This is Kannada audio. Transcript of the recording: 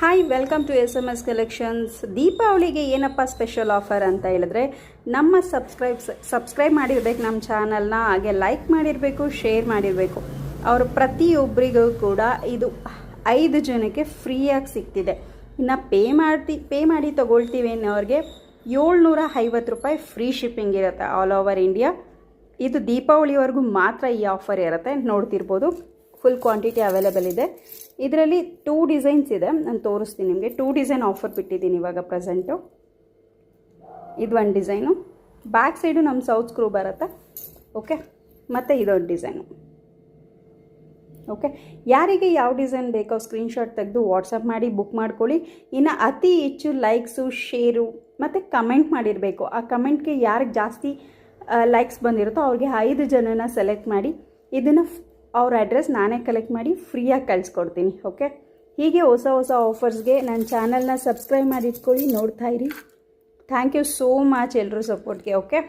Hi, welcome to SMS collections. ದೀಪಾವಳಿಗೆ ಏನಪ್ಪ ಸ್ಪೆಷಲ್ ಆಫರ್ ಅಂತ ಹೇಳಿದ್ರೆ, ನಮ್ಮ ಸಬ್ಸ್ಕ್ರೈಬ್ ಮಾಡಿರಬೇಕು ನಮ್ಮ ಚಾನಲ್ನ, ಹಾಗೆ ಲೈಕ್ ಮಾಡಿರಬೇಕು, ಶೇರ್ ಮಾಡಿರಬೇಕು. ಅವರು ಪ್ರತಿಯೊಬ್ಬರಿಗೂ ಕೂಡ ಇದು 5 ಜನಕ್ಕೆ ಫ್ರೀಯಾಗಿ ಸಿಗ್ತಿದೆ. ಇನ್ನು ಪೇ ಮಾಡಿ ತೊಗೊಳ್ತೀವಿ ಅನ್ನೋರಿಗೆ 750 ರೂಪಾಯಿ ಫ್ರೀ ಶಿಪ್ಪಿಂಗ್ ಇರುತ್ತೆ ಆಲ್ ಓವರ್ ಇಂಡಿಯಾ. ಇದು ದೀಪಾವಳಿವರೆಗೂ ಮಾತ್ರ ಈ ಆಫರ್ ಇರುತ್ತೆ. ನೋಡ್ತಿರ್ಬೋದು, ಫುಲ್ ಕ್ವಾಂಟಿಟಿ ಅವೈಲೇಬಲ್ ಇದೆ. ಇದರಲ್ಲಿ 2 ಡಿಸೈನ್ಸ್ ಇದೆ, ನಾನು ತೋರಿಸ್ತೀನಿ ನಿಮಗೆ. 2 ಡಿಸೈನ್ ಆಫರ್ ಬಿಟ್ಟಿದ್ದೀನಿ ಇವಾಗ ಪ್ರೆಸೆಂಟು. ಇದು ಒಂದು ಡಿಸೈನು, ಬ್ಯಾಕ್ ಸೈಡು ನಮ್ಮ ಸೌತ್ ಸ್ಕ್ರೂ ಬರುತ್ತೆ. ಓಕೆ, ಮತ್ತು ಇದೊಂದು ಡಿಸೈನು. ಓಕೆ, ಯಾರಿಗೆ ಯಾವ ಡಿಸೈನ್ ಬೇಕೋ ಸ್ಕ್ರೀನ್ಶಾಟ್ ತೆಗೆದು ವಾಟ್ಸಪ್ ಮಾಡಿ ಬುಕ್ ಮಾಡ್ಕೊಳ್ಳಿ. ಇನ್ನು ಅತಿ ಹೆಚ್ಚು ಲೈಕ್ಸು, ಶೇರು ಮತ್ತು ಕಮೆಂಟ್ ಮಾಡಿರಬೇಕು. ಆ ಕಮೆಂಟ್ಗೆ ಯಾರಿಗೆ ಜಾಸ್ತಿ ಲೈಕ್ಸ್ ಬಂದಿರುತ್ತೋ ಅವ್ರಿಗೆ 5 ಜನನ ಸೆಲೆಕ್ಟ್ ಮಾಡಿ ಇದನ್ನು ಅವ್ರ ಅಡ್ರೆಸ್ ನಾನೇ ಕಲೆಕ್ಟ್ ಮಾಡಿ ಫ್ರೀಯಾಗಿ ಕಳಿಸ್ಕೊಡ್ತೀನಿ. ಓಕೆ, ಹೀಗೆ ಹೊಸ ಆಫರ್ಸ್ಗೆ ನನ್ನ ಚಾನಲ್ನ ಸಬ್ಸ್ಕ್ರೈಬ್ ಮಾಡಿ ಇಟ್ಕೊಳ್ಳಿ, ನೋಡ್ತಾ ಇರಿ. ಥ್ಯಾಂಕ್ ಯು ಸೋ ಮಚ್ ಎಲ್ಲರೂ ಸಪೋರ್ಟ್ಗೆ. ಓಕೆ.